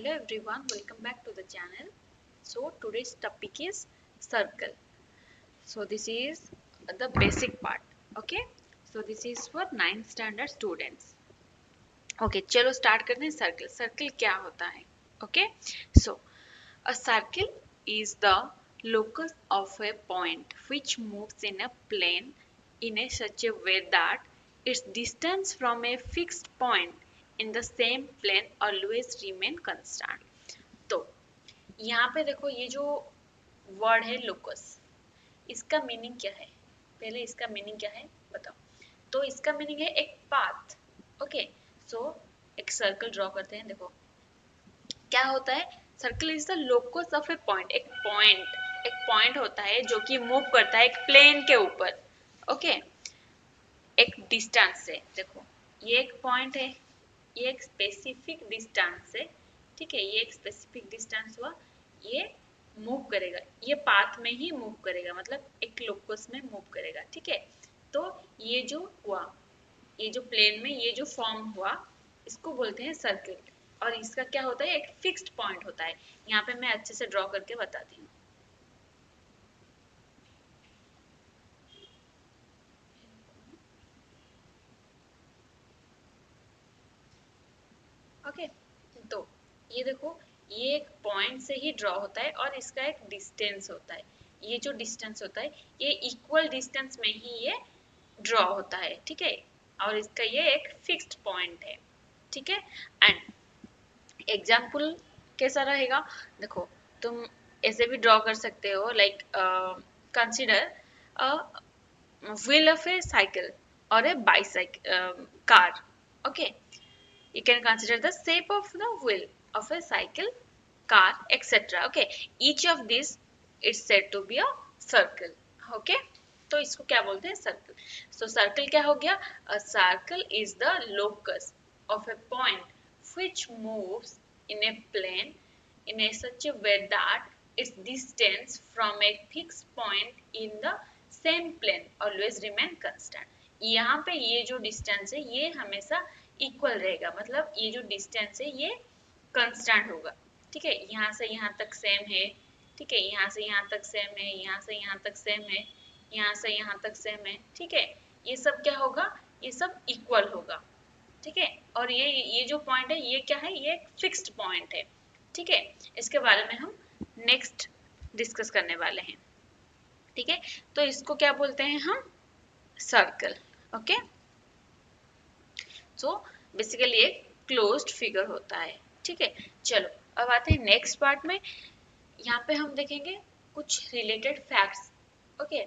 Hello everyone, welcome back to the channel. So today's topic is circle. So this is the basic part. Okay, so this is for 9th standard students. Okay, चलो start करते हैं. Circle. Circle क्या होता है? Okay, so a circle is the locus of a point which moves in a plane in a such a way that its distance from a fixed point in the same plane always remain constant. तो यहाँ पे देखो ये जो word है locus, इसका meaning क्या है? पहले इसका मीनिंग क्या है बताओ. तो इसका मीनिंग है एक पाथ. ओके, सो एक सर्कल ड्रॉ करते हैं. देखो क्या होता है, circle is the locus of a point. एक पॉइंट होता है जो कि मूव करता है एक प्लेन के ऊपर. ओके, एक डिस्टेंस से. देखो ये एक पॉइंट है, ये एक स्पेसिफिक डिस्टेंस है. ठीक है, ये एक स्पेसिफिक डिस्टेंस हुआ, ये मूव करेगा, ये पाथ में ही मूव करेगा, मतलब एक लोकस में मूव करेगा. ठीक है, तो ये जो हुआ, ये जो प्लेन में ये जो फॉर्म हुआ, इसको बोलते हैं सर्कल. और इसका क्या होता है, एक फिक्स्ड पॉइंट होता है. यहाँ पे मैं अच्छे से ड्रॉ करके बताती हूँ. ओके, तो ये देखो, ये एक पॉइंट से ही ड्रॉ होता है और इसका एक डिस्टेंस होता है. ये जो डिस्टेंस होता है, ये इक्वल डिस्टेंस में ही ये ड्रॉ होता है. ठीक है, और इसका ये एक फिक्स्ड पॉइंट है. ठीक है, एंड एग्जाम्पल कैसा रहेगा, देखो तुम ऐसे भी ड्रॉ कर सकते हो. Like consider wheel of a cycle और a bicycle car. Okay, you can consider the shape of the wheel of a cycle, car, etc. Okay, each of these is said to be a circle. Okay, तो इसको क्या बोलते हैं, circle. सो circle क्या हो गया, a circle is the locus of a point which moves in a plane in a such a way that its distance from a fixed point in the same plane always remain constant. यहाँ पे ये जो distance है ये हमेशा equal रहेगा, मतलब ये जो डिस्टेंस है ये कांस्टेंट होगा. ठीक है, यहाँ से यहाँ तक सेम है. ठीक है, यहाँ से यहाँ तक सेम है, यहाँ से यहाँ तक सेम है, यहाँ से यहाँ तक सेम है. ठीक है, ये सब क्या होगा, ये सब इक्वल होगा. ठीक है, और ये जो पॉइंट है ये क्या है, ये एक फिक्स्ड पॉइंट है. ठीक है, इसके बारे में हम नेक्स्ट डिस्कस करने वाले हैं. ठीक है, तो इसको क्या बोलते हैं हम, सर्कल. ओके, सो बेसिकली एक क्लोज्ड फिगर होता है. ठीक है, चलो अब आते हैं नेक्स्ट पार्ट में. यहाँ पे हम देखेंगे कुछ रिलेटेड फैक्ट्स. ओके,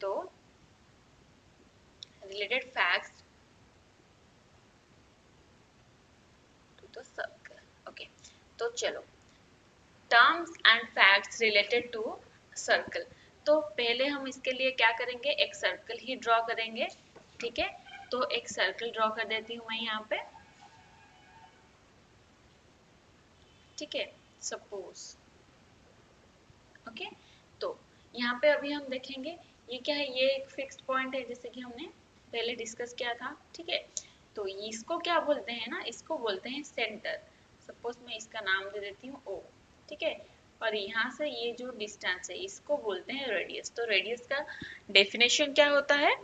तो related facts to the circle. Okay, तो चलो terms and facts related to circle. तो पहले हम इसके लिए क्या करेंगे, एक सर्कल ही ड्रॉ करेंगे. ठीक है, तो एक सर्कल ड्रॉ कर देती हूँ मैं यहाँ पे. ठीक है, सपोज. ओके, तो यहाँ पे अभी हम देखेंगे ये क्या है, ये एक फिक्स्ड पॉइंट है जैसे कि हमने पहले डिस्कस किया था. ठीक है, तो इसको क्या बोलते हैं ना, इसको बोलते हैं सेंटर. सपोज मैं इसका नाम दे देती हूँ O. ठीक है, और यहाँ से ये जो डिस्टेंस है इसको बोलते हैं रेडियस. तो रेडियस का डेफिनेशन क्या होता है,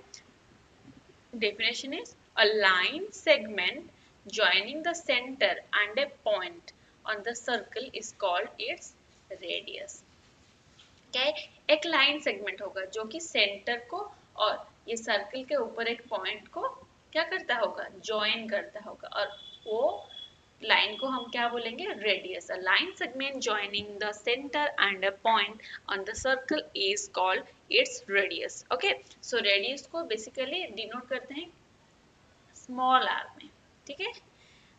definition is a line segment joining the center and a point on the circle is called its radius. क्या है, एक लाइन सेगमेंट होगा जो कि सेंटर को और ये सर्कल के ऊपर एक पॉइंट को क्या करता होगा, ज्वाइन करता होगा, और वो लाइन को हम क्या बोलेंगे, radius. A line segment joining the centre and a point on the circle is called its radius. Okay, so radius को बेसिकली डिनोट करते हैं स्मॉल आर में. ठीक है,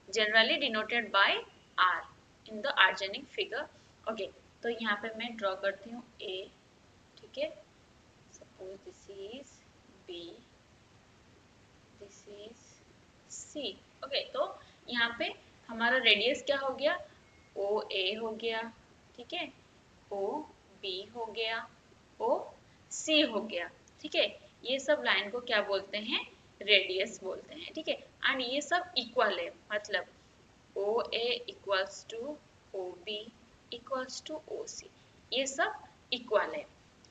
generally denoted by R in the organic figure. Okay, तो यहाँ पे मैं ड्रॉ करती हूँ ए. ठीक है, suppose this is B, this is C. Okay, तो यहाँ पे हमारा रेडियस क्या हो गया, ओ ए हो गया. ठीक है, ओ बी हो गया, ओ सी हो गया. ठीक है, ये सब लाइन को क्या बोलते हैं, रेडियस बोलते हैं. ठीक है, एंड ये सब इक्वल है, मतलब O A equals to O B equals to O C, ये सब इक्वल है,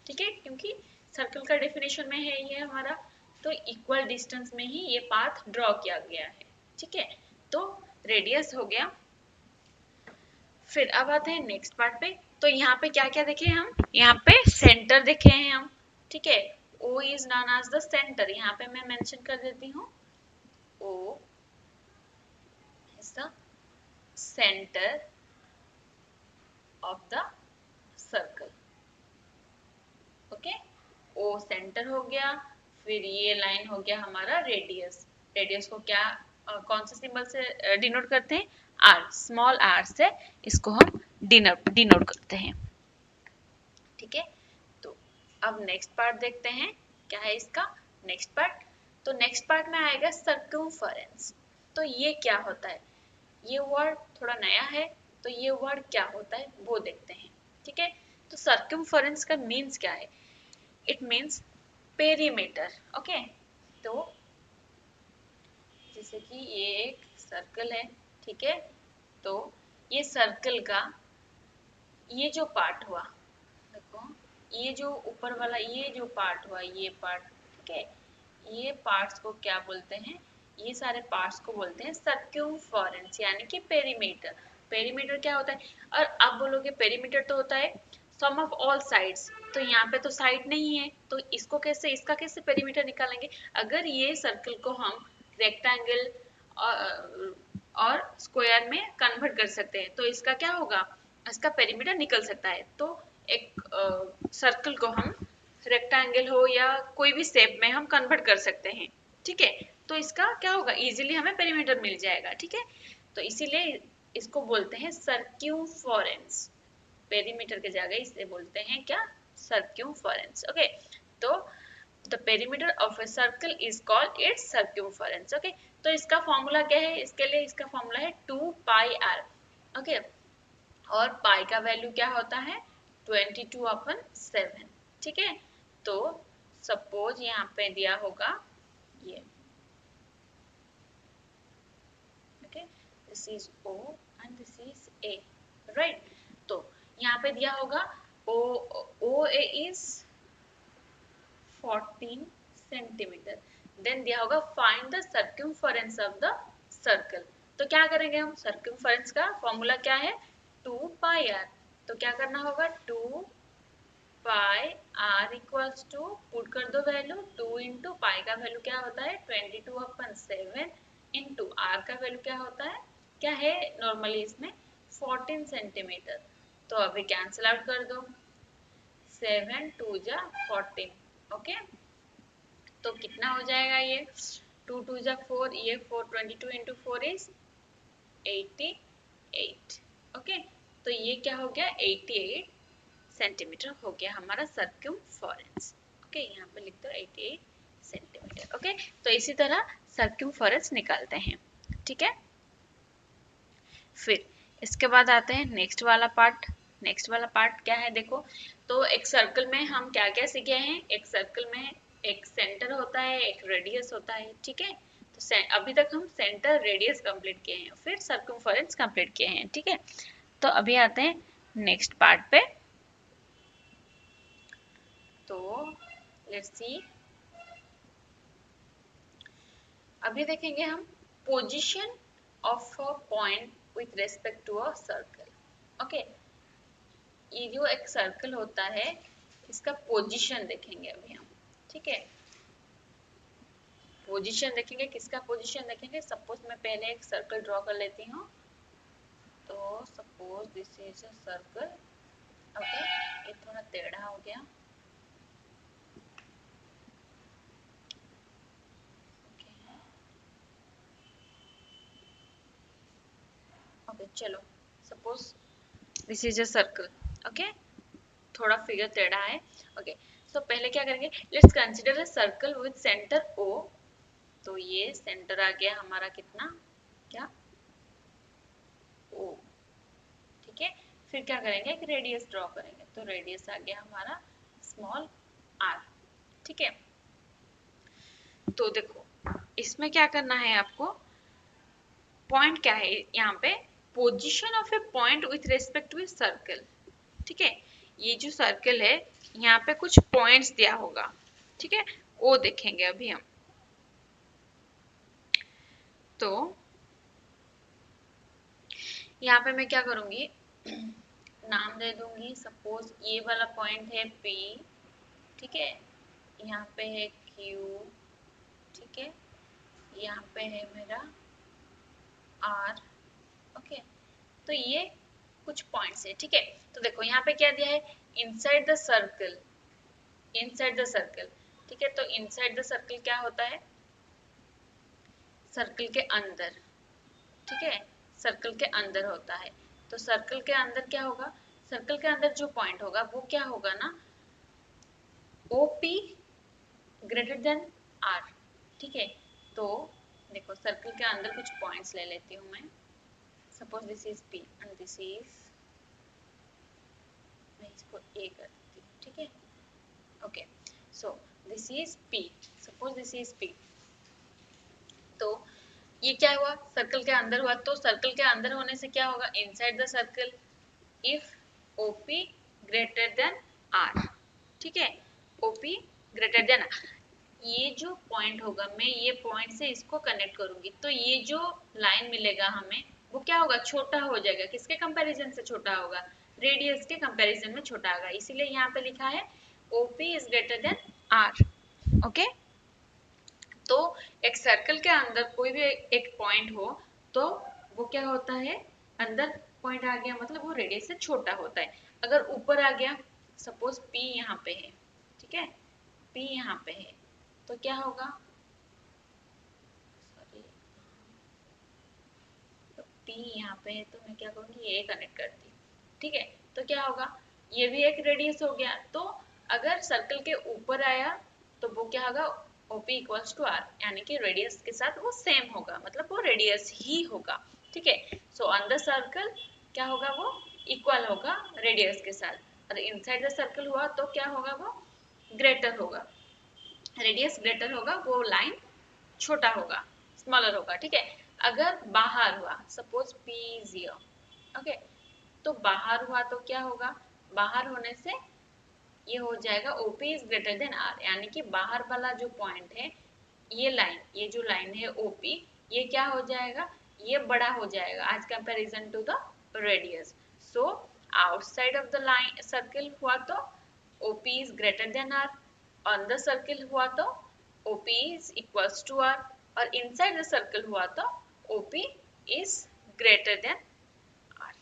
ठीक है, क्योंकि सर्कल का डेफिनेशन में है ये हमारा, तो इक्वल डिस्टेंस में ही ये पाथ ड्रॉ किया गया है, ठीक है। तो रेडियस हो गया। फिर अब आते हैं नेक्स्ट पार्ट पे। तो यहाँ पे क्या क्या देखे हम, यहाँ पे सेंटर देखे हैं हम, ठीक है। O is known as the centre, यहाँ पे मैं मेंशन कर देती हूँ, O is the centre of the circle, okay. O centre हो गया। फिर ये लाइन हो गया हमारा रेडियस। रेडियस को क्या कौन से सिंबल से डिनोट करते हैं, आर, स्मॉल आर से इसको हम डिनोट करते हैं, ठीक है। तो अब नेक्स्ट पार्ट देखते हैं, क्या है इसका नेक्स्ट पार्ट। तो नेक्स्ट पार्ट में आएगा सर्कमफरेंस। तो ये क्या होता है, ये वर्ड थोड़ा नया है, तो ये वर्ड क्या होता है वो देखते हैं, ठीक है। तो सर्कमफरेंस का मीन्स क्या है, इट मीन्स पेरीमीटर, ओके। तो जैसे कि ये एक सर्कल है, ठीक है, तो ये सर्कल का ये जो पार्ट हुआ, देखो ये जो ऊपर वाला ये जो पार्ट हुआ, ये पार्ट, ठीक है, ये पार्ट्स को क्या बोलते हैं, ये सारे पार्ट्स को बोलते हैं सर्कमफरेंस, यानी कि पेरीमीटर। पेरीमीटर क्या होता है, और आप बोलोगे पेरीमीटर तो होता है सम ऑफ ऑल साइड्स, तो यहाँ पे तो साइड नहीं है, तो इसको कैसे, इसका कैसे पेरीमीटर निकालेंगे। अगर ये सर्कल को हम रेक्टेंगल और स्क्वायर में कन्वर्ट कर सकते हैं, तो इसका क्या होगा, इसका पेरीमीटर निकल सकता है। तो एक सर्कल को हम रेक्टेंगल हो या कोई भी शेप में हम कन्वर्ट कर सकते हैं, ठीक है। तो इसका क्या होगा, इजीली हमें पेरीमीटर मिल जाएगा, ठीक है। तो इसीलिए इसको बोलते हैं सर्क्यूफरेंस, पेरीमीटर के जगह इसे बोलते हैं क्या, सर्क्यूफरेंस, ओके। तो the perimeter of a circle is called its circumference, okay. तो इसका फॉर्मूला क्या है, इसके लिए इसका फॉर्मूला है 2 पाई आर, ओके। और पाई का वैल्यू क्या होता है 22/7, ठीक है। तो सपोज यहाँ पे दिया होगा ये, okay, this is O and this is A, right. तो यहाँ पे दिया होगा OA इज 14 सेंटीमीटर, देन दिया होगा find the circumference of the circle. तो क्या करेंगे हम, सर्कमफरेंस का फॉर्मूला क्या है 2 पाई आर। तो क्या करना होगा 2 पाई आर इक्वल्स टू, पुट कर दो वैल्यू, 2 इंटू पाई का वैल्यू क्या होता है 22/7 इंटू आर का वैल्यू क्या होता है, क्या है नॉर्मली इसमें 14 सेंटीमीटर। तो अभी कैंसिल आउट कर दो, 7 2 जा 14, ओके। तो कितना हो जाएगा ये 2 2 जा 4, ये 4 22 इंटू 4 इज 88, ओके। तो ये क्या हो गया 88 सेंटीमीटर हो गया हमारा सर्कमफरेंस, ओके। यहाँ पे लिख दो 88 सेंटीमीटर, ओके। तो इसी तरह सर्कमफरेंस निकालते हैं, ठीक है। फिर इसके बाद आते हैं नेक्स्ट वाला पार्ट। नेक्स्ट वाला पार्ट क्या है देखो, तो एक सर्कल में हम क्या क्या सीखे हैं, एक सर्कल में एक सेंटर होता है, एक रेडियस होता है, ठीक है। तो अभी तक हम सेंटर रेडियस कंप्लीट किए हैं, फिर सर्कमफरेंस कंप्लीट किए हैं, ठीक है। तो अभी आते हैं नेक्स्ट पार्ट पे। तो लेट्स सी, अभी देखेंगे हम position of a point with respect to a circle, okay. ये जो एक सर्कल होता है इसका पोजीशन देखेंगे अभी हम, ठीक है। पोजीशन देखेंगे, किसका पोजीशन देखेंगे, सपोज मैं पहले एक सर्कल ड्रॉ कर लेती हूँ। तो suppose this is a circle, okay. ये थोड़ा टेढ़ा हो गया, ओके चलो, suppose this is a circle, okay. थोड़ा फिगर टेढ़ा है, ओके। सो पहले क्या करेंगे, let's consider a circle with centre O। तो ये सेंटर आ गया हमारा कितना, क्या O, ठीक है। फिर क्या करेंगे, एक रेडियस ड्रॉ करेंगे, तो रेडियस आ गया हमारा स्मॉल r, ठीक है। तो देखो इसमें क्या करना है आपको, पॉइंट क्या है यहाँ पे, position of a point with respect to a circle, ठीक है। ये जो सर्कल है यहाँ पे कुछ पॉइंट्स दिया होगा, ठीक है, वो देखेंगे अभी हम। तो यहाँ पे मैं क्या करूंगी, नाम दे दूंगी, सपोज ये वाला पॉइंट है P, ठीक है, यहाँ पे है Q, ठीक है, यहाँ पे है मेरा R, ओके। तो ये कुछ पॉइंट्स है, ठीक है। तो देखो यहाँ पे क्या दिया है, inside the circle, inside the circle, ठीक है। तो इनसाइड द सर्कल क्या होता है, सर्कल के अंदर, ठीक है, सर्कल के अंदर होता है। तो सर्कल के अंदर क्या होगा, सर्कल के अंदर जो पॉइंट होगा वो क्या होगा ना, OP ग्रेटर देन R, ठीक है। तो देखो सर्कल के अंदर कुछ पॉइंट्स ले लेती हूँ मैं, suppose this is P and this is, मैं इसको A करती हूँ, ठीक है, okay. So this is P, suppose this is P। तो ये क्या हुआ, सर्कल के अंदर हुआ, तो सर्कल के अंदर होने से क्या होगा, inside the circle if OP greater than R, ठीक है, OP ग्रेटर देन R। ये जो पॉइंट होगा, मैं ये पॉइंट से इसको कनेक्ट करूंगी, तो ये जो लाइन मिलेगा हमें वो क्या होगा, छोटा हो जाएगा, किसके कंपैरिजन से छोटा होगा, रेडियस के कंपैरिजन में छोटा होगा, इसीलिए यहाँ पे लिखा है OP is greater than R, okay. तो एक सर्कल के अंदर कोई भी एक पॉइंट हो तो वो क्या होता है, अंदर पॉइंट आ गया मतलब वो रेडियस से छोटा होता है। अगर ऊपर आ गया, सपोज P यहाँ पे है, ठीक है, P यहाँ पे है, तो क्या होगा, सॉरी, तो P यहाँ पे है, तो मैं क्या करूँगी, ये कनेक्ट करती हूँ, ठीक है। तो क्या होगा, ये भी एक रेडियस हो गया। तो अगर सर्कल के ऊपर आया तो वो क्या होगा, OP इक्वल्स टू R, यानी कि रेडियस के साथ वो सेम होगा, मतलब वो रेडियस ही होगा, ठीक है। सो ऑन द सर्कल क्या होगा, वो इक्वल होगा रेडियस के साथ, और इनसाइड द सर्कल हुआ तो क्या होगा, वो ग्रेटर होगा, रेडियस ग्रेटर होगा, वो लाइन छोटा होगा, स्मॉलर होगा, ठीक है। अगर बाहर हुआ, suppose P is here, okay, तो बाहर हुआ तो क्या होगा, बाहर होने से ये हो जाएगा OP is greater than R, यानी कि बाहर वाला जो पॉइंट है, ये लाइन, ये जो लाइन है OP, ये क्या हो जाएगा, ये बड़ा हो जाएगा as comparison to the radius. So outside of the line circle हुआ तो OP is greater than R, on the circle हुआ तो OP is equals to R, और इनसाइड द सर्कल हुआ तो OP is greater than R,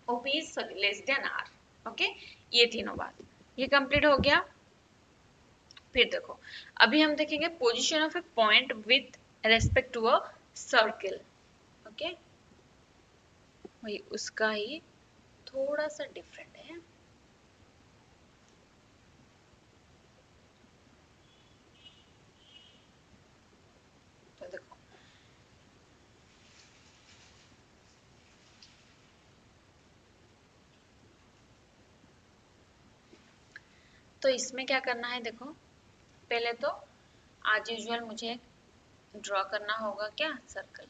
OP is less than R, okay. ये तीनों बात, ये कंप्लीट हो गया। फिर देखो अभी हम देखेंगे position of a point with respect to a circle, okay, वही उसका ही थोड़ा सा डिफरेंट है। तो देखो तो इसमें क्या करना है, देखो पहले तो आज यूजुअल मुझे ड्रॉ करना होगा क्या, सर्कल,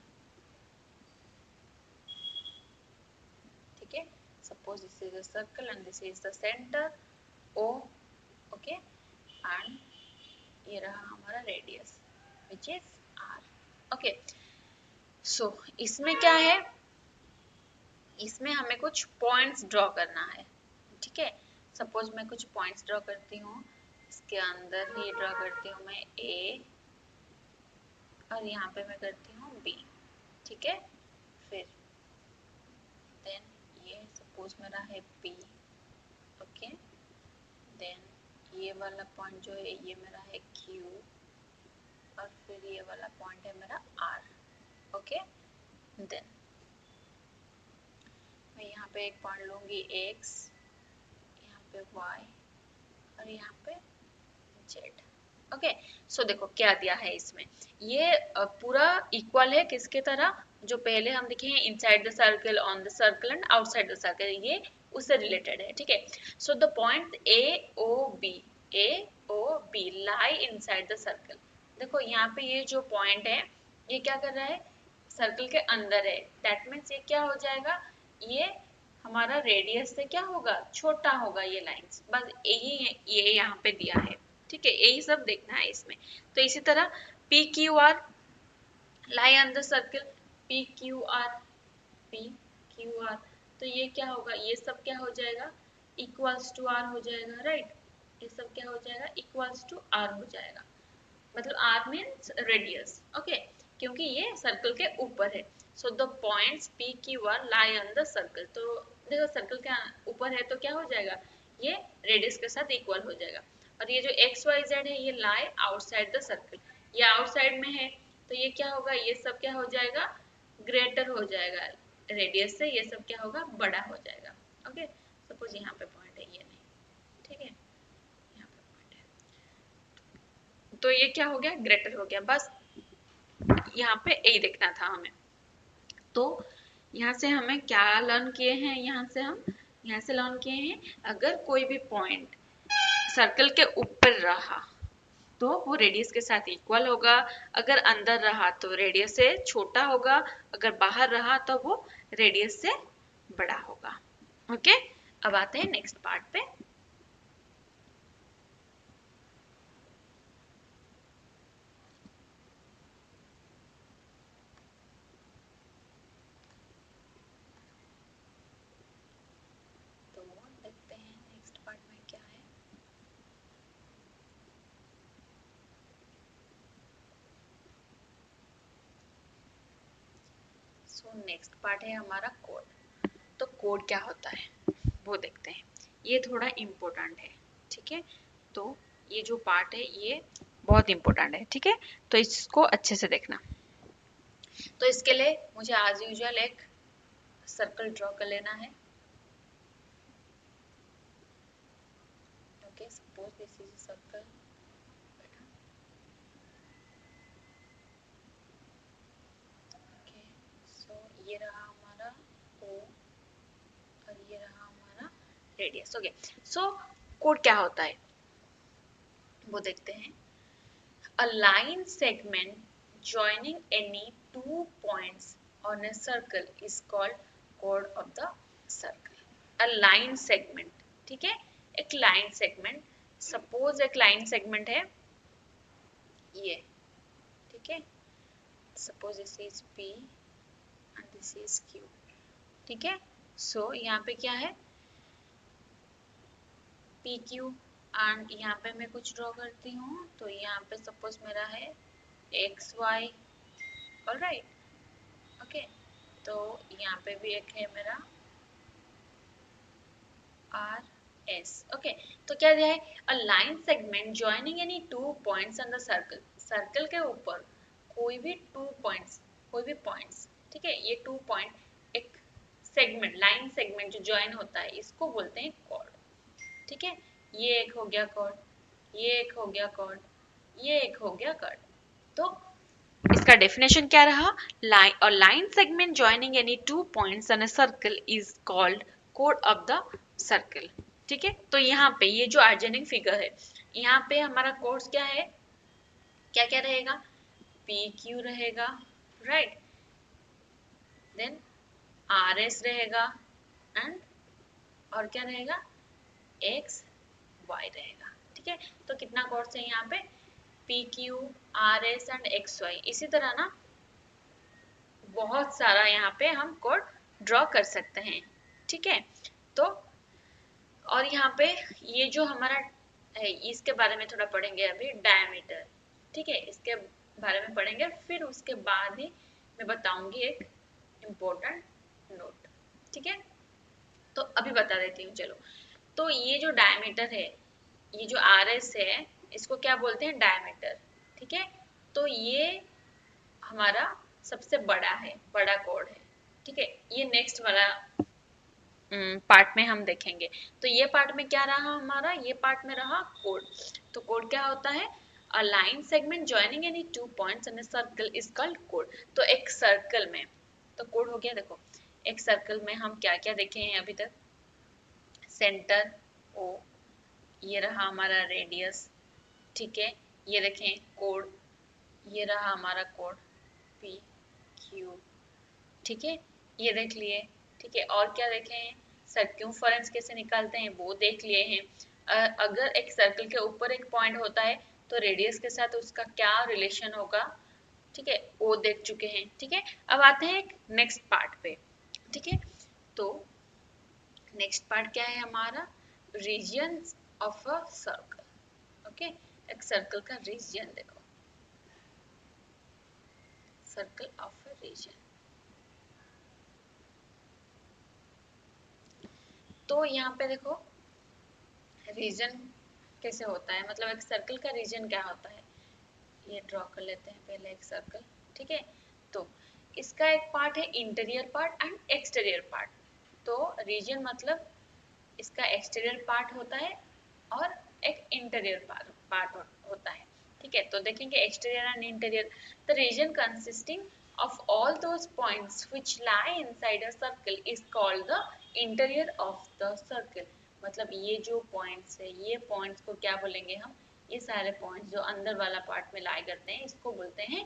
ठीक है। Suppose this is a circle and this is the centre O, okay, and ये रहा हमारा radius which is R, okay. So इसमें क्या है, इसमें हमें कुछ पॉइंट्स ड्रॉ करना है, ठीक है। सपोज मैं कुछ पॉइंट्स ड्रॉ करती हूँ, इसके अंदर ही ड्रॉ करती हूँ मैं A, और यहाँ पे मैं करती हूँ B, ठीक है। फिर देन ये सपोज मेरा है P, ओके, देन ये वाला पॉइंट जो है ये मेरा है Q, और फिर ये वाला पॉइंट है मेरा R, ओके। देन मैं यहाँ पे एक पॉइंट लूंगी X, यहाँ पे Y, और यहाँ पे Z, ओके। सो देखो क्या दिया है इसमें, ये पूरा इक्वल है किसके तरह, जो पहले हम देखे हैं inside the circle, on the circle and outside the circle, ये उससे रिलेटेड है, ठीक है। So the point A O B lie inside the circle. देखो यहाँ पे ये जो पॉइंट है ये क्या कर रहा है, सर्कल के अंदर है, दैट मीन्स ये क्या हो जाएगा, ये हमारा रेडियस से क्या होगा, छोटा होगा ये लाइंस, बस यही ये यहाँ पे दिया है, ठीक है, यही सब देखना है इसमें। तो इसी तरह P Q are lie on the circle, P Q are, P Q are, तो ये क्या होगा, ये सब क्या हो जाएगा, इक्वल्स टू आर हो जाएगा, राइट, ये सब क्या हो जाएगा, इक्वल्स टू आर हो जाएगा, मतलब आर मीन्स रेडियस, ओके, क्योंकि ये सर्कल के ऊपर है। So the points P Q are lie on the circle, तो देखो सर्कल के ऊपर है तो क्या हो जाएगा, ये रेडियस के साथ इक्वल हो जाएगा। और ये जो एक्स वाई जेड है ये लाई आउटसाइड द सर्कल, ये आउटसाइड में है, तो ये क्या होगा, ये सब क्या हो जाएगा, ग्रेटर हो जाएगा रेडियस से, ये सब क्या होगा, बड़ा हो जाएगा, ओके। सपोज यहाँ पे पॉइंट है, ये नहीं, ठीक है, यहाँ पे पॉइंट है, तो ये क्या हो गया, ग्रेटर हो गया, बस यहाँ पे यही देखना था हमें। तो यहाँ से हमें क्या लर्न किए हैं, यहाँ से लर्न किए हैं, अगर कोई भी पॉइंट सर्कल के ऊपर रहा तो वो रेडियस के साथ इक्वल होगा, अगर अंदर रहा तो रेडियस से छोटा होगा, अगर बाहर रहा तो वो रेडियस से बड़ा होगा, ओके। अब आते हैं नेक्स्ट पार्ट पे। तो देखते हैं नेक्स्ट पार्ट में क्या है। सो नेक्स्ट पार्ट है हमारा कोड। तो कोड क्या होता है वो देखते हैं, ये थोड़ा इम्पोर्टेंट है, ठीक है। तो ये जो पार्ट है ये बहुत इम्पोर्टेंट है, ठीक है, तो इसको अच्छे से देखना। तो इसके लिए मुझे एज यूजुअल एक सर्कल ड्रॉ कर लेना है, okay. Suppose this is circle, okay. So ये रहा हमारा ओ और ये रहा हमारा रेडियस, ओके। सो कोड क्या होता है वो देखते हैं। A line segment joining any two points on a circle is called chord of the circle. A line segment, ठीक है, एक लाइन सेगमेंट, सपोज एक लाइन सेगमेंट है ये, ठीक है, suppose this is P and this is Q, ठीक है। सो यहाँ पे क्या है, पी क्यू, एंड यहाँ पे मैं कुछ ड्रॉ करती हूँ, तो यहाँ पे सपोज मेरा है एक्स वाई, ऑलराइट, ओके। तो यहाँ पे भी एक है मेरा आर एस, ओके। तो क्या दिया है, अ line segment joining any two points on the circle, circle के ऊपर कोई भी टू पॉइंट्स, कोई भी पॉइंट्स, ठीक है, ये टू पॉइंट एक सेगमेंट, लाइन सेगमेंट जो ज्वाइन होता है इसको बोलते हैं कॉर्ड, ठीक है। ये एक हो गया कॉर्ड, ये एक हो गया कॉर्ड, ये एक हो गया कॉर्ड। तो इसका डेफिनेशन क्या रहा, लाइन और line segment joining any two points on a circle is called code of the circle, ठीक है। तो यहाँ पे ये जो आर्जेनिक फिगर है, यहाँ पे हमारा कोड्स क्या है, क्या क्या रहेगा, पी क्यू रहेगा, राइट, देन आर एस रहेगा, एंड और क्या रहेगा, एक्स वाई रहेगा, ठीक है। तो कितना कोड्स है यहाँ पे, P Q, R S and X Y, इसी तरह ना बहुत सारा यहाँ पे हम कोड ड्रॉ कर सकते हैं, ठीक है। तो और यहाँ पे ये जो हमारा है इसके बारे में थोड़ा पढ़ेंगे अभी, डायमीटर, ठीक है, इसके बारे में पढ़ेंगे, फिर उसके बाद ही मैं बताऊंगी एक इम्पोर्टेंट नोट, ठीक है। तो अभी बता देती हूँ चलो। तो ये जो डायमीटर है, ये जो आर एस है, इसको क्या बोलते हैं, डायमीटर, ठीक है। तो ये हमारा सबसे बड़ा है, बड़ा कोड है, ठीक है। ये नेक्स्ट वाला पार्ट में हम देखेंगे। तो ये पार्ट में क्या रहा हमारा, ये पार्ट में रहा कोड। तो कोड क्या होता है, अ line segment joining any two points in a circle is called code. तो एक सर्कल में, तो कोड हो गया, देखो एक सर्कल में हम क्या क्या देखे हैं अभी तक, सेंटर ओ, ये रहा हमारा रेडियस, ठीक है, ये देखें कोड, ये रहा हमारा कोड P क्यू, ठीक है, ये देख लिए। ठीक है, और क्या देखे हैं, सर्क्यूमफरेंस कैसे निकालते हैं वो देख लिए हैं। अगर एक सर्कल के ऊपर एक पॉइंट होता है तो रेडियस के साथ उसका क्या रिलेशन होगा, ठीक है, वो देख चुके हैं। ठीक है, अब आते हैं एक नेक्स्ट पार्ट पे। ठीक है, तो नेक्स्ट पार्ट क्या है हमारा, region of a circle. Okay, एक सर्कल का रीजन देखो, सर्कल ऑफ अ रीजन। तो यहाँ पे देखो रीजन कैसे होता है, मतलब एक सर्कल का रीजन क्या होता है, ये ड्रॉ कर लेते हैं पहले एक सर्कल। ठीक है, तो इसका एक पार्ट है interior part and exterior part. तो रीजन मतलब इसका एक्सटीरियर पार्ट होता है और एक इंटीरियर पार्ट होता है। ठीक है, तो देखेंगे exterior and interior. The region consisting of all those points which lie inside a circle is called the interior of the circle। मतलब ये जो पॉइंट्स है, ये पॉइंट्स को क्या बोलेंगे हम, ये सारे पॉइंट्स जो अंदर वाला पार्ट में लाई करते हैं इसको बोलते हैं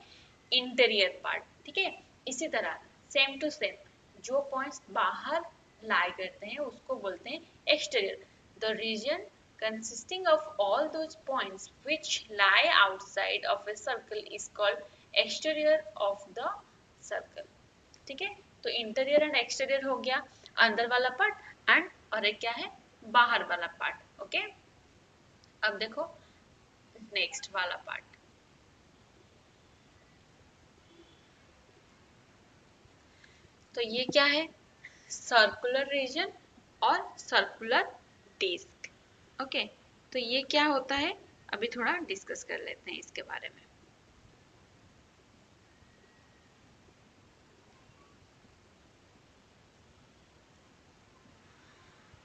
इंटीरियर पार्ट। ठीक है, इसी तरह सेम टू सेम जो पॉइंट्स बाहर लाई करते हैं उसको बोलते हैं exterior. The region consisting of all those points which lie outside of a circle is called exterior of the circle। ठीक है, तो इंटीरियर एंड एक्सटीरियर हो गया अंदर वाला पार्ट एंड और एक क्या है बाहर वाला पार्ट। ओके, अब देखो नेक्स्ट वाला पार्ट। तो ये क्या है, सर्कुलर रीजन और सर्कुलर डिस्क। ओके, तो ये क्या होता है अभी थोड़ा डिस्कस कर लेते हैं इसके बारे में।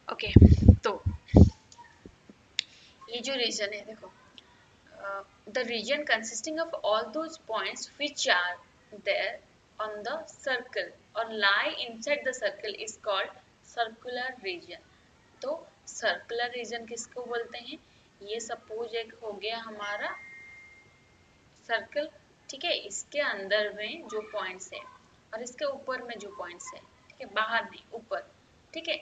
ओके, तो ये जो रीजन है देखो, the region consisting of all those points which are there on the circle or lie inside the circle is called circular region। तो सर्कुलर रीजन किसको बोलते हैं, ये सपोज एक हो गया हमारा सर्कल। ठीक है, इसके अंदर में जो पॉइंट्स है और इसके ऊपर में जो पॉइंट्स है, ठीक है, बाहर नहीं ऊपर। ठीक है,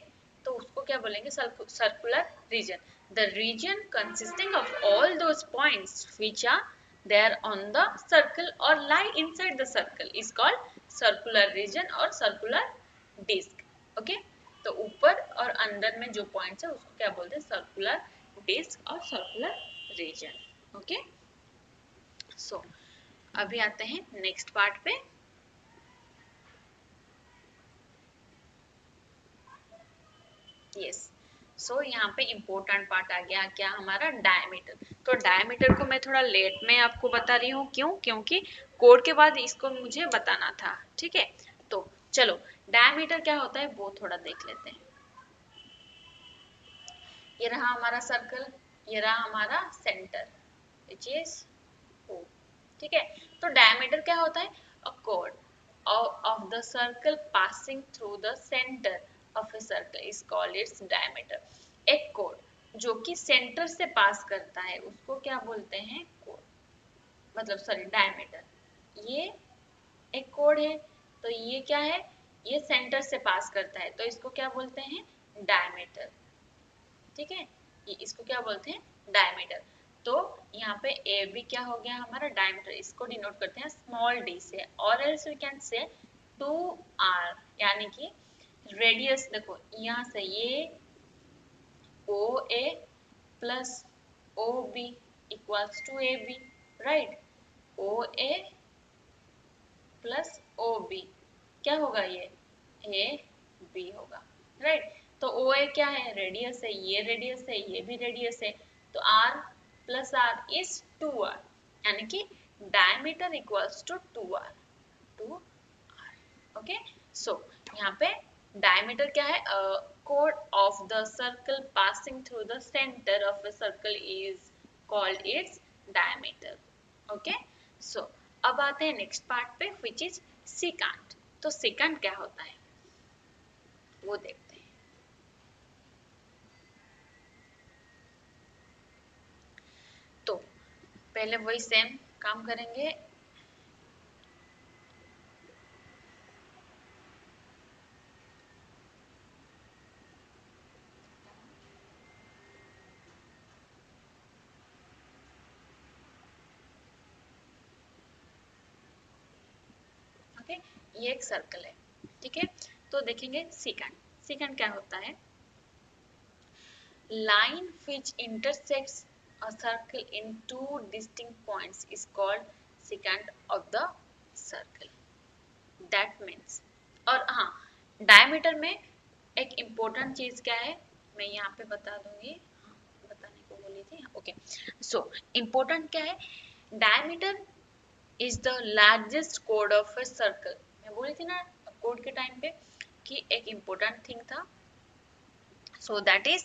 तो उसको क्या बोलेंगे, circular region. The region consisting of all those points which are there on the circle और lie inside the circle is called circular region और सर्कुलर डिस्क। ओके, तो ऊपर और अंदर में जो पॉइंट्स है उसको क्या बोलते हैं, सर्कुलर डिस्क और सर्कुलर रीजन। ओके, सो अभी आते हैं नेक्स्ट पार्ट पे। यस, सो यहाँ पे इम्पोर्टेंट पार्ट आ गया क्या हमारा, डायमीटर। तो डायमीटर को मैं थोड़ा लेट में आपको बता रही हूँ, क्यों, क्योंकि कोड के बाद इसको मुझे बताना था। ठीक है, तो चलो डायमीटर क्या होता है वो थोड़ा देख लेते हैं। ये रहा हमारा सर्कल, ये रहा हमारा सेंटर विच इज O। ठीक है, तो डायमीटर क्या होता है, अ chord of the circle passing through the center of a circle is called its diameter। एक chord जो कि सेंटर से पास करता है उसको क्या बोलते हैं, chord, मतलब सॉरी डायमीटर। ये एक कोड है, तो ये क्या है, ये सेंटर से पास करता है तो इसको क्या बोलते हैं, डायमीटर। ठीक है, ये इसको क्या बोलते हैं, डायमीटर। तो यहाँ पे ए भी क्या हो गया हमारा डायमीटर, इसको डिनोट करते हैं स्मॉल डी से, और एल्स वी कैन से 2r, यानी कि रेडियस देखो यहाँ से ये O A plus O B equals to A B, right. O A plus O B क्या होगा, ये ए बी होगा, राइट। तो ओ ए क्या है, रेडियस है, ये रेडियस है, ये भी रेडियस है, तो are plus are is 2r, यानी कि diameter equals to 2r, 2r। Okay, so यहाँ पे डायमीटर क्या है, chord of the circle passing through the center of a circle is called its diameter। Okay, so अब आते हैं नेक्स्ट पार्ट पे विच इज सेकंड। तो सेकंड क्या होता है वो देखते हैं। तो पहले वही सेम काम करेंगे, ये एक सर्कल है, ठीक है। तो देखेंगे सेकंड, सेकंड क्या होता है, line which intersects a circle in two distinct points is called secant of the circle. That means, और हाँ, डायमीटर में एक इम्पोर्टेंट चीज क्या है, मैं यहाँ पे बता दूंगी, हाँ, बताने को बोली थी, ओके। सो इम्पोर्टेंट क्या है, डायमीटर इज द लार्जेस्ट कोड ऑफ अ सर्कल। मैं बोली थी ना कोड के टाइम पे कि एक इम्पोर्टेंट थिंग था, so that is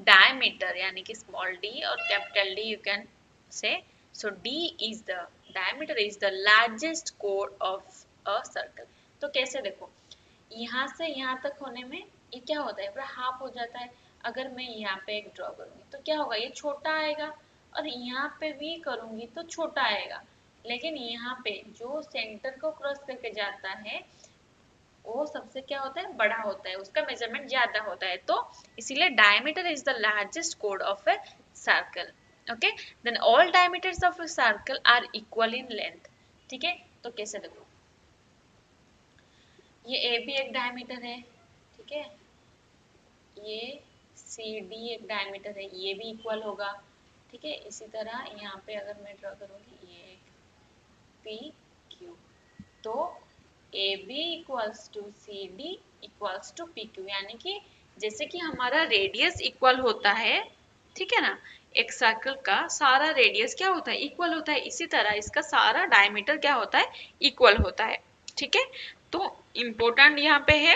diameter यानी कि small d और capital D you can say, so D is the diameter is the largest chord of a circle। तो कैसे देखो, यहाँ से यहाँ तक होने में ये क्या होता है, पूरा हाफ हो जाता है। अगर मैं यहाँ पे एक ड्रॉ करूंगी तो क्या होगा, ये छोटा आएगा, और यहाँ पे भी करूंगी तो छोटा आएगा, लेकिन यहाँ पे जो सेंटर को क्रॉस करके जाता है वो सबसे क्या होता है, बड़ा होता है, उसका मेजरमेंट ज्यादा होता है। तो इसीलिए डायमीटर इज द लार्जेस्ट कोड of a circle. Okay, then all diameters of a circle are equal in length. ठीक है, तो कैसे देखो, ये ए भी एक डायमीटर है, ठीक है, ये सी डी एक डायमीटर है, ये भी इक्वल होगा, ठीक है। इसी तरह यहाँ पे अगर मैं ड्रॉ करूंगी, ये एक पी क्यू, तो A B equals to C D equals to P Q, यानी कि जैसे कि हमारा रेडियस इक्वल होता है, ठीक है ना, एक सर्कल का सारा रेडियस क्या होता है, इक्वल होता है, इसी तरह इसका सारा डायमीटर क्या होता है, इक्वल होता है। ठीक है, तो इम्पोर्टेंट यहाँ पे है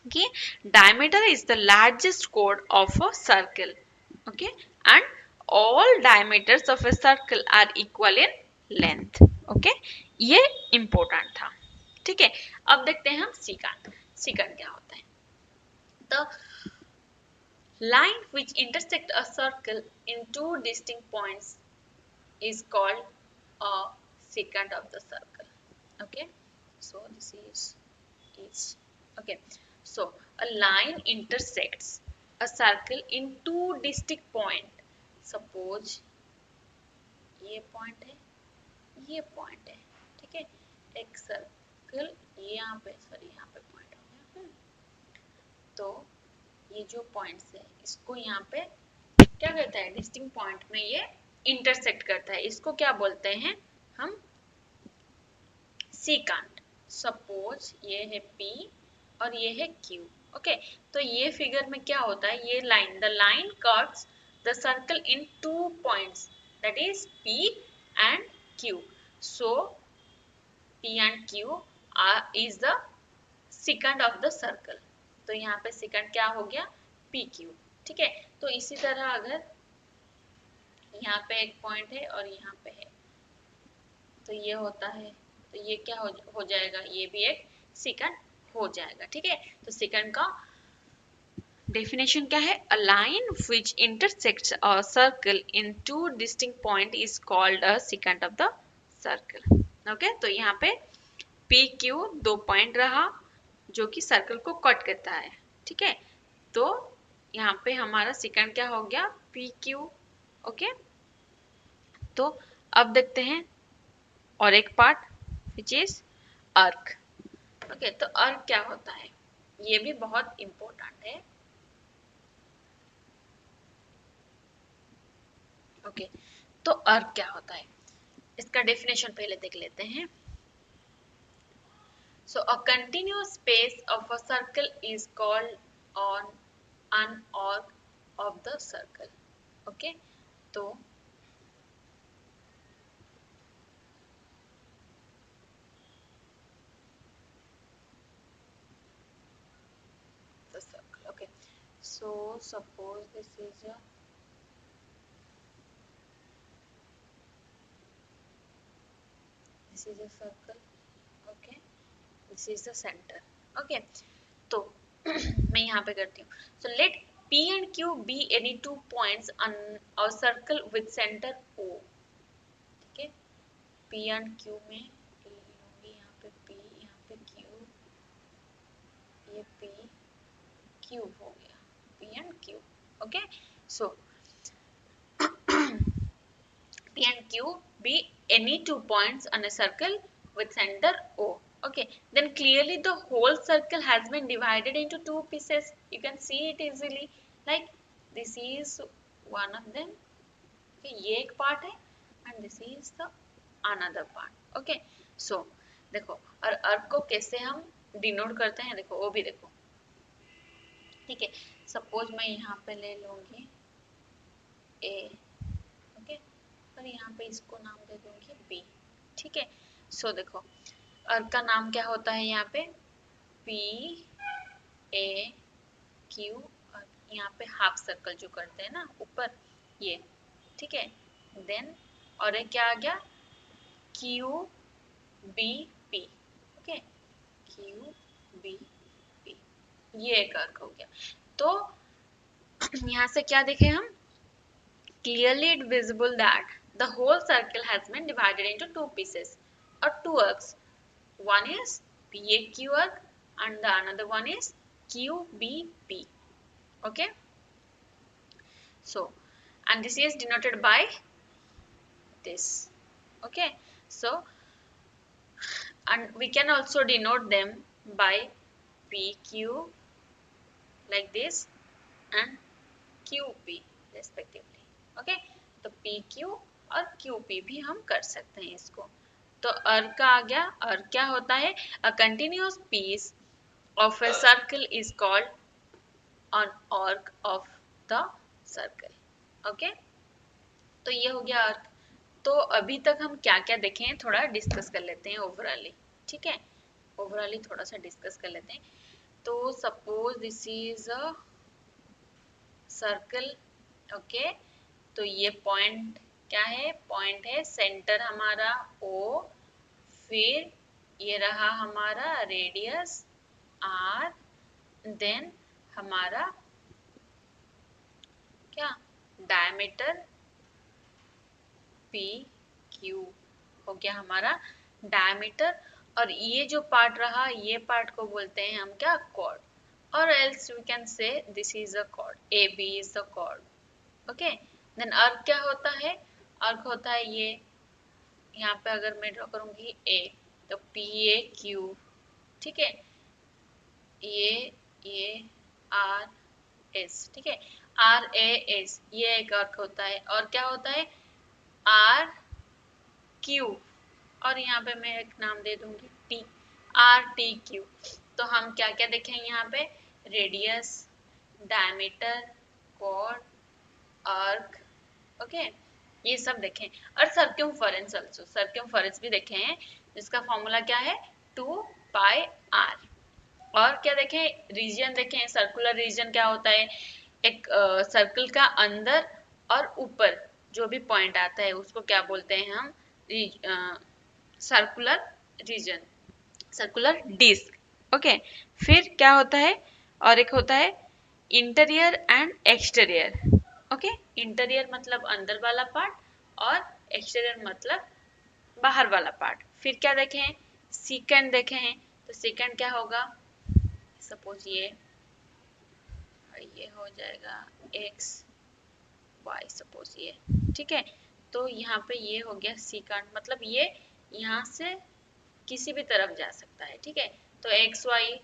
कि diameter is the largest chord of a circle, okay, and all diameters of a circle are equal in length, okay, ये important था। ठीक है, अब देखते हैं हम secant। secant क्या होता है, the line which intersect a circle in two distinct points is called a secant of the circle, okay, so this is okay, so a line intersects a circle in two distinct point, suppose ये point है, ये point है, ठीक है, एक circle ये यहाँ पे, सॉरी यहाँ पे पॉइंट हो गया, तो ये जो पॉइंट्स है इसको यहाँ पे क्या करता है, डिस्टिंक्ट पॉइंट में ये इंटरसेक्ट करता है, इसको क्या बोलते हैं हम, secant। सपोज ये है P और ये है Q, ओके, तो ये फिगर में क्या होता है, ये line, the line cuts the circle in two points, that is P and Q, so P and Q is the secant of the circle. तो यहाँ पे secant क्या हो गया, PQ, ठीक है। तो इसी तरह अगर यहाँ पे एक पॉइंट है और यहाँ पे है, तो ये होता है, तो ये क्या हो जाएगा, ये भी एक secant हो जाएगा, ठीक है। तो secant का डेफिनेशन क्या है, a line which intersects a circle in two distinct point is called a secant of the circle. Okay, तो यहाँ पे पी क्यू दो पॉइंट रहा जो कि सर्कल को कट करता है, ठीक है, तो यहाँ पे हमारा secant क्या हो गया, पी क्यू, ओके। तो अब देखते हैं और एक पार्ट विच इज अर्क, ओके। तो अर्क क्या होता है, ये भी बहुत इंपॉर्टेंट है, ओके। तो अर्क क्या होता है, इसका डेफिनेशन पहले देख लेते हैं। So a continuous space of a circle is called on an arc of the circle, okay. तो the circle, okay, so suppose this is a circle, okay, this is the center, okay। तो मैं यहाँ पे करती हूँ, so let P and Q be any two points on a circle with center O, ठीक है। P and Q में P होगी यहाँ पे P, यहाँ पे Q, ये P Q हो गया, P and Q, okay, so P and Q be any two points on a circle with center O, Okay, then clearly the whole circle has been divided into two pieces. You can see it easily, like this is one of them. Okay, ये एक part है and this is the another part. Okay, so देखो, और अर्क को कैसे हम denote करते हैं, देखो वो भी देखो। ठीक है, सपोज मैं यहाँ पे ले लूंगी ए, ओके, और यहाँ पे इसको नाम दे दूंगी बी। ठीक है, सो देखो अर्क का नाम क्या होता है यहाँ पे, पी ए क्यू, और यहाँ पे हाफ सर्कल जो करते हैं ना ऊपर ये। ठीक है, देन और एक क्या आ गया, Q B P. Okay, Q B P, ये एक अर्क हो गया। तो यहाँ से क्या देखे हम, clearly it visible that the whole circle has been divided into two pieces or two arcs. One is PAQ arc and the another one is QBP. Okay, so and this is denoted by this. Okay, so and we can also denote them by PQ like this and QP respectively. Okay, तो PQ और QP भी हम कर सकते हैं इसको। तो अर्क का आ गया, अर्क क्या होता है, a continuous piece of a circle is called an arc of the circle. Okay, तो ये हो गया अर्क। तो अभी तक हम क्या क्या देखे हैं थोड़ा डिस्कस कर लेते हैं ओवरऑली। ठीक है, ओवरऑली थोड़ा सा डिस्कस कर लेते हैं। तो suppose this is a circle. Okay, तो ये पॉइंट क्या है, पॉइंट है सेंटर हमारा ओ, फिर ये रहा हमारा रेडियस आर, देन हमारा क्या डायमीटर पी क्यू हो गया हमारा डायमीटर। और ये जो पार्ट रहा, ये पार्ट को बोलते हैं हम क्या, कॉर्ड, और else we can say this is a chord, A B is the chord. Okay, then arc क्या होता है, अर्क होता है ये, यहाँ पे अगर मैं ड्रॉ करूंगी ए तो पी ए क्यू। ठीक है, ये आर एस। ठीक है, आर ए एस, ये एक अर्क होता है। और क्या होता है आर क्यू, और यहाँ पे मैं एक नाम दे दूंगी टी, आर टी क्यू। तो हम क्या क्या देखें यहाँ पे, रेडियस, डायमीटर, कॉर्ड, अर्क। ओके, ये सब देखें। और सर्कमफेरेंस आल्सो, सर्कमफेरेंस भी देखे हैं, जिसका फॉर्मूला क्या है 2 पाई आर। और क्या देखें, रीजन देखें, सर्कुलर रीजन क्या होता है, एक सर्कल का अंदर और ऊपर जो भी पॉइंट आता है उसको क्या बोलते हैं हम, circular region, circular disc. Okay, फिर क्या होता है, और एक होता है interior and exterior. Okay, interior मतलब अंदर वाला पार्ट और एक्सटीरियर मतलब बाहर वाला पार्ट। फिर क्या देखे हैं, सेकंड देखे हैं, तो सेकंड क्या होगा, सपोज ये हो जाएगा x y, सपोज ये। ठीक है, तो यहाँ पे ये हो गया सेकंड, मतलब ये यहाँ से किसी भी तरफ जा सकता है। ठीक है, तो X Y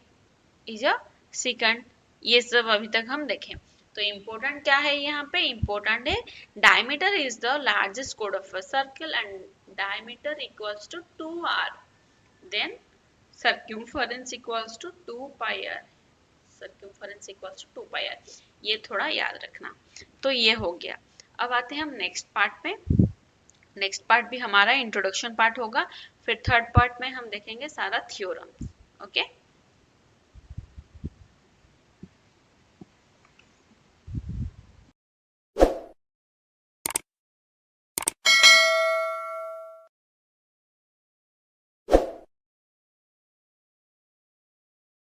is a second. ये सब अभी तक हम देखें। तो इम्पोर्टेंट क्या है यहाँ पे, इम्पोर्टेंट है डायमीटर इज द लार्जेस्ट कोड of a circle and diameter equals to 2r, then circumference equals to 2 pi r, circumference equals to 2 pi r, ये थोड़ा याद रखना। तो ये हो गया। अब आते हैं हम नेक्स्ट पार्ट पे। नेक्स्ट पार्ट भी हमारा इंट्रोडक्शन पार्ट होगा, फिर थर्ड पार्ट में हम देखेंगे सारा थ्योरम्स। ओके।